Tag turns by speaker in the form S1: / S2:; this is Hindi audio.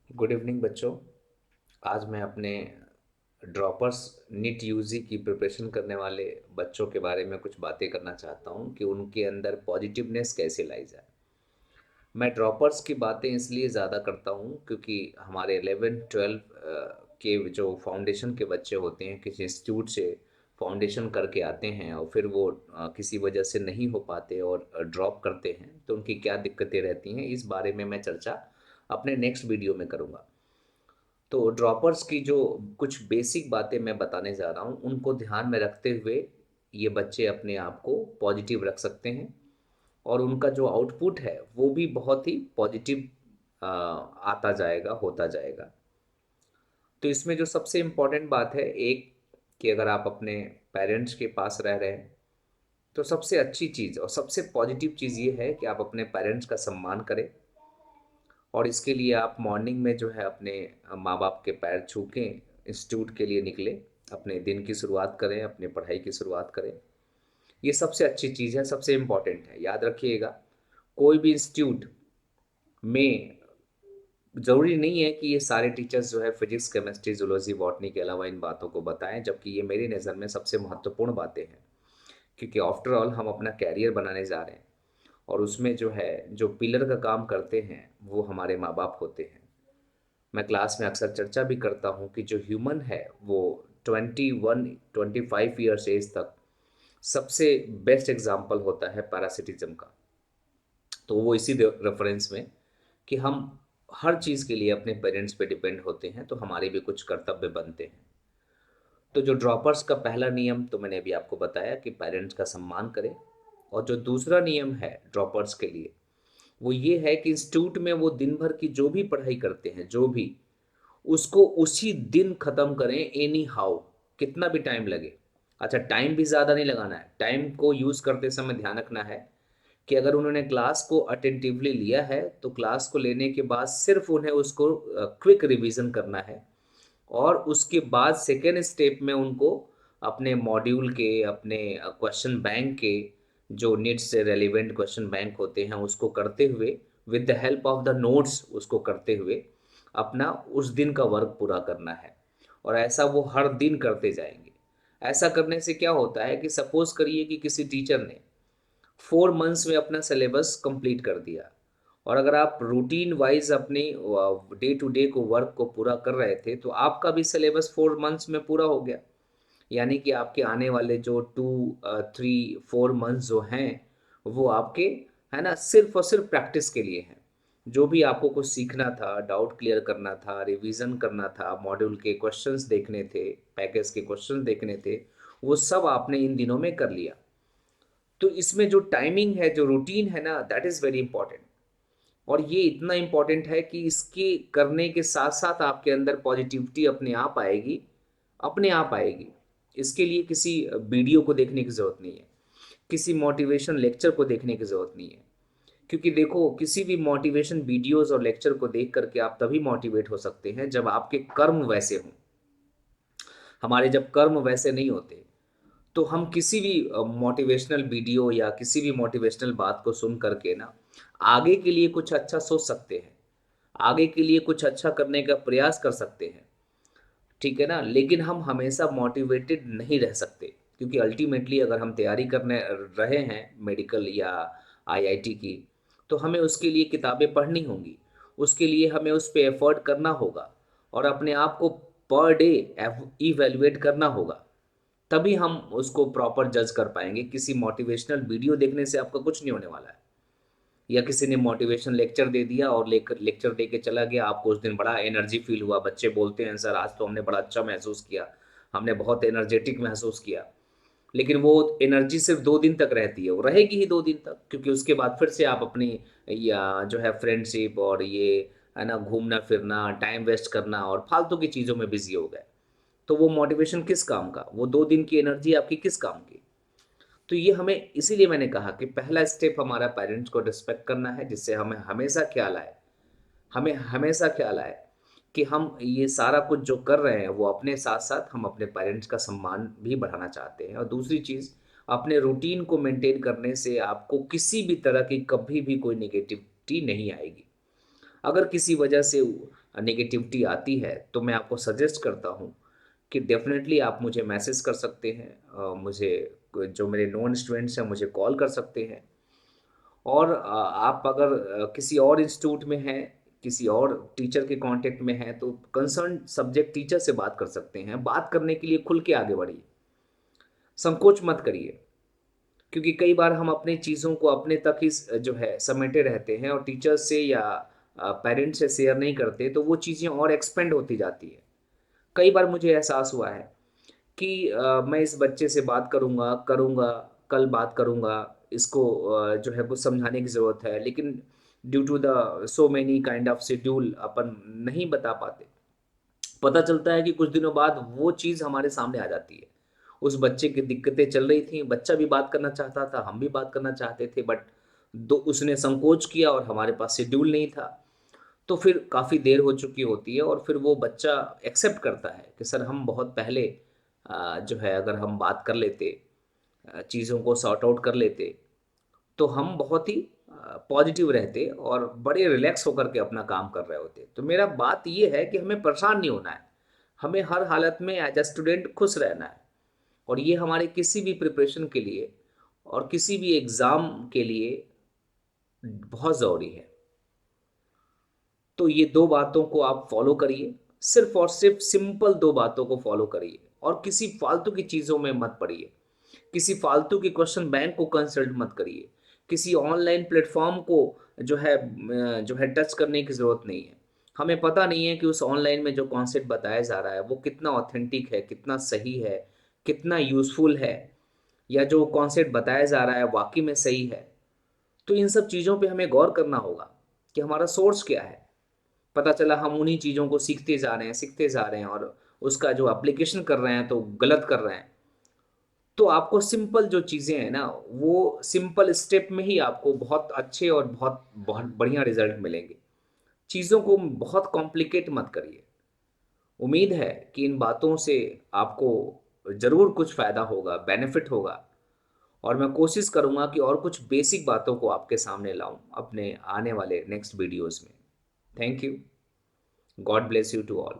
S1: गुड इवनिंग बच्चों। आज मैं अपने ड्रॉपर्स नीट यूजी की प्रिपरेशन करने वाले बच्चों के बारे में कुछ बातें करना चाहता हूं कि उनके अंदर पॉजिटिवनेस कैसे लाई जाए। मैं ड्रॉपर्स की बातें इसलिए ज़्यादा करता हूं क्योंकि हमारे 11 12 के जो फाउंडेशन के बच्चे होते हैं, किसी इंस्टीट्यूट से फाउंडेशन करके आते हैं और फिर वो किसी वजह से नहीं हो पाते और ड्रॉप करते हैं, तो उनकी क्या दिक्कतें रहती हैं, इस बारे में मैं चर्चा अपने नेक्स्ट वीडियो में करूँगा। तो ड्रॉपर्स की जो कुछ बेसिक बातें मैं बताने जा रहा हूँ, उनको ध्यान में रखते हुए ये बच्चे अपने आप को पॉजिटिव रख सकते हैं और उनका जो आउटपुट है वो भी बहुत ही पॉजिटिव आता जाएगा, होता जाएगा। तो इसमें जो सबसे इम्पोर्टेंट बात है, एक, कि अगर आप अपने पेरेंट्स के पास रह रहे हैं तो सबसे अच्छी चीज़ और सबसे पॉजिटिव चीज़ ये है कि आप अपने पेरेंट्स का सम्मान करें। और इसके लिए आप मॉर्निंग में जो है अपने माँ बाप के पैर छू के इंस्टीट्यूट के लिए निकले, अपने दिन की शुरुआत करें, अपनी पढ़ाई की शुरुआत करें। ये सबसे अच्छी चीज़ है, सबसे इम्पॉर्टेंट है, याद रखिएगा। कोई भी इंस्टीट्यूट में ज़रूरी नहीं है कि ये सारे टीचर्स जो है फिजिक्स, केमिस्ट्री, जूलॉजी, बॉटनी के अलावा इन बातों को बताएं, जबकि ये मेरी नज़र में सबसे महत्वपूर्ण बातें हैं। क्योंकि आफ्टर ऑल हम अपना कैरियर बनाने जा रहे हैं और उसमें जो है, जो पिलर का काम करते हैं वो हमारे माँ बाप होते हैं। मैं क्लास में अक्सर चर्चा भी करता हूँ कि जो ह्यूमन है वो 21 25 ईयर्स एज तक सबसे बेस्ट एग्जाम्पल होता है पैरासिटिज्म का। तो वो इसी रेफरेंस में कि हम हर चीज़ के लिए अपने पेरेंट्स पे डिपेंड होते हैं, तो हमारे भी कुछ कर्तव्य बनते हैं। तो जो ड्रॉपर्स का पहला नियम तो मैंने अभी आपको बताया कि पेरेंट्स का सम्मान करें। और जो दूसरा नियम है ड्रॉपर्स के लिए, वो ये है कि इंस्टीट्यूट में वो दिन भर की जो भी पढ़ाई करते हैं, जो भी, उसको उसी दिन ख़त्म करें, एनी हाउ, कितना भी टाइम लगे। अच्छा, टाइम भी ज़्यादा नहीं लगाना है। टाइम को यूज़ करते समय ध्यान रखना है कि अगर उन्होंने क्लास को अटेंटिवली लिया है तो क्लास को लेने के बाद सिर्फ उन्हें उसको क्विक रिवीजन करना है। और उसके बाद सेकेंड स्टेप में उनको अपने मॉड्यूल के, अपने क्वेश्चन बैंक के, जो नीट से रेलिवेंट क्वेश्चन बैंक होते हैं उसको करते हुए, with the help of the notes उसको करते हुए अपना उस दिन का वर्क पूरा करना है। और ऐसा वो हर दिन करते जाएंगे। ऐसा करने से क्या होता है कि सपोज करिए कि किसी टीचर ने 4 मंथ्स में अपना सिलेबस कंप्लीट कर दिया, और अगर आप रूटीन वाइज अपनी डे टू डे को वर्क को पूरा कर रहे थे तो आपका भी सिलेबस 4 मंथ्स में पूरा हो गया। यानी कि आपके आने वाले जो 2 3 4 मंथ्स जो हैं वो आपके, है ना, सिर्फ और सिर्फ प्रैक्टिस के लिए हैं। जो भी आपको कुछ सीखना था, डाउट क्लियर करना था, रिवीजन करना था, मॉड्यूल के क्वेश्चंस देखने थे, पैकेज के क्वेश्चंस देखने थे, वो सब आपने इन दिनों में कर लिया। तो इसमें जो टाइमिंग है, जो रूटीन है ना, दैट इज़ वेरी इंपॉर्टेंट। और ये इतना इम्पॉर्टेंट है कि इसके करने के साथ साथ आपके अंदर पॉजिटिविटी अपने आप आएगी, अपने आप आएगी। इसके लिए किसी वीडियो को देखने की ज़रूरत नहीं है, किसी मोटिवेशन लेक्चर को देखने की ज़रूरत नहीं है। क्योंकि देखो, किसी भी मोटिवेशन वीडियोस और लेक्चर को देख करके आप तभी मोटिवेट हो सकते हैं जब आपके कर्म वैसे हों। हमारे जब कर्म वैसे नहीं होते तो हम किसी भी मोटिवेशनल वीडियो या किसी भी मोटिवेशनल बात को सुन करके ना आगे के लिए कुछ अच्छा सोच सकते हैं, आगे के लिए कुछ अच्छा करने का प्रयास कर सकते हैं। ठीक है ना, लेकिन हम हमेशा मोटिवेटेड नहीं रह सकते, क्योंकि अल्टीमेटली अगर हम तैयारी करने रहे हैं मेडिकल या आईआईटी की, तो हमें उसके लिए किताबें पढ़नी होंगी, उसके लिए हमें उस पर एफर्ट करना होगा और अपने आप को पर डे इवेल्युएट करना होगा। तभी हम उसको प्रॉपर जज कर पाएंगे। किसी मोटिवेशनल वीडियो देखने से आपका कुछ नहीं होने वाला है, या किसी ने मोटिवेशन लेक्चर दे दिया और लेकर लेक्चर दे के चला गया, आपको उस दिन बड़ा एनर्जी फील हुआ, बच्चे बोलते हैं सर आज तो हमने बड़ा अच्छा महसूस किया, हमने बहुत एनर्जेटिक महसूस किया। लेकिन वो एनर्जी सिर्फ 2 दिन तक रहती है, वो रहेगी ही 2 दिन तक, क्योंकि उसके बाद फिर से आप अपनी, या जो है फ्रेंडशिप और ये, है ना, घूमना फिरना, टाइम वेस्ट करना और फालतू की चीज़ों में बिजी हो गए। तो वो मोटिवेशन किस काम का, वो 2 दिन की एनर्जी आपकी किस काम की। तो ये हमें, इसीलिए मैंने कहा कि पहला स्टेप हमारा पेरेंट्स को रिस्पेक्ट करना है, जिससे हमें हमेशा ख्याल आए, हमें हमेशा ख्याल आए कि हम ये सारा कुछ जो कर रहे हैं वो अपने साथ साथ हम अपने पेरेंट्स का सम्मान भी बढ़ाना चाहते हैं। और दूसरी चीज़, अपने रूटीन को मेंटेन करने से आपको किसी भी तरह की कभी भी कोई नेगेटिविटी नहीं आएगी। अगर किसी वजह से नेगेटिविटी आती है, तो मैं आपको सजेस्ट करता हूँ कि डेफ़िनेटली आप मुझे मैसेज कर सकते हैं। मुझे जो मेरे नोन स्टूडेंट्स हैं मुझे कॉल कर सकते हैं। और आप अगर किसी और इंस्टीट्यूट में हैं, किसी और टीचर के कॉन्टैक्ट में हैं, तो कंसर्न सब्जेक्ट टीचर से बात कर सकते हैं। बात करने के लिए खुल के आगे बढ़िए, संकोच मत करिए। क्योंकि कई बार हम अपनी चीज़ों को अपने तक ही जो है समेटे रहते हैं और टीचर्स से या पेरेंट्स से शेयर नहीं करते, तो वो चीज़ें और एक्सपेंड होती जाती है। कई बार मुझे एहसास हुआ है कि मैं इस बच्चे से बात करूँगा, करूँगा, कल बात करूँगा, इसको जो है कुछ समझाने की ज़रूरत है, लेकिन due to the so many kind of schedule अपन नहीं बता पाते। पता चलता है कि कुछ दिनों बाद वो चीज़ हमारे सामने आ जाती है। उस बच्चे की दिक्कतें चल रही थी, बच्चा भी बात करना चाहता था, हम भी बात करना चाहते थे, बट दो उसने संकोच किया और हमारे पास शेड्यूल नहीं था। तो फिर काफ़ी देर हो चुकी होती है और फिर वो बच्चा एक्सेप्ट करता है कि सर हम बहुत पहले जो है अगर हम बात कर लेते, चीज़ों को सॉर्ट आउट कर लेते, तो हम बहुत ही पॉजिटिव रहते और बड़े रिलैक्स होकर के अपना काम कर रहे होते। तो मेरा बात ये है कि हमें परेशान नहीं होना है। हमें हर हालत में एज़ अ स्टूडेंट खुश रहना है और ये हमारे किसी भी प्रिपरेशन के लिए और किसी भी एग्ज़ाम के लिए बहुत ज़रूरी है। तो ये 2 बातों को आप फ़ॉलो करिए, सिर्फ़ और सिर्फ़ सिंपल 2 बातों को फ़ॉलो करिए और किसी फ़ालतू की चीज़ों में मत पड़िए। किसी फ़ालतू की क्वेश्चन बैंक को कंसल्ट मत करिए। किसी ऑनलाइन प्लेटफ़ॉर्म को जो है टच करने की ज़रूरत नहीं है। हमें पता नहीं है कि उस ऑनलाइन में जो कॉन्सेप्ट बताया जा रहा है, वो कितना ऑथेंटिक है, कितना सही है, कितना यूज़फुल है या जो कॉन्सेप्ट बताया जा रहा है वाक़ई में सही है। तो इन सब चीज़ों पे हमें गौर करना होगा कि हमारा सोर्स क्या है। पता चला हम उन्हीं चीज़ों को सीखते जा रहे हैं और उसका जो एप्लीकेशन कर रहे हैं तो गलत कर रहे हैं। तो आपको सिंपल जो चीज़ें हैं ना, वो सिंपल स्टेप में ही आपको बहुत अच्छे और बहुत बहुत बढ़िया रिज़ल्ट मिलेंगे। चीज़ों को बहुत कॉम्प्लिकेट मत करिए। उम्मीद है कि इन बातों से आपको ज़रूर कुछ फ़ायदा होगा, बेनिफिट होगा और मैं कोशिश करूँगा कि और कुछ बेसिक बातों को आपके सामने लाऊँ अपने आने वाले नेक्स्ट वीडियोज़ में। Thank you. God bless you to all.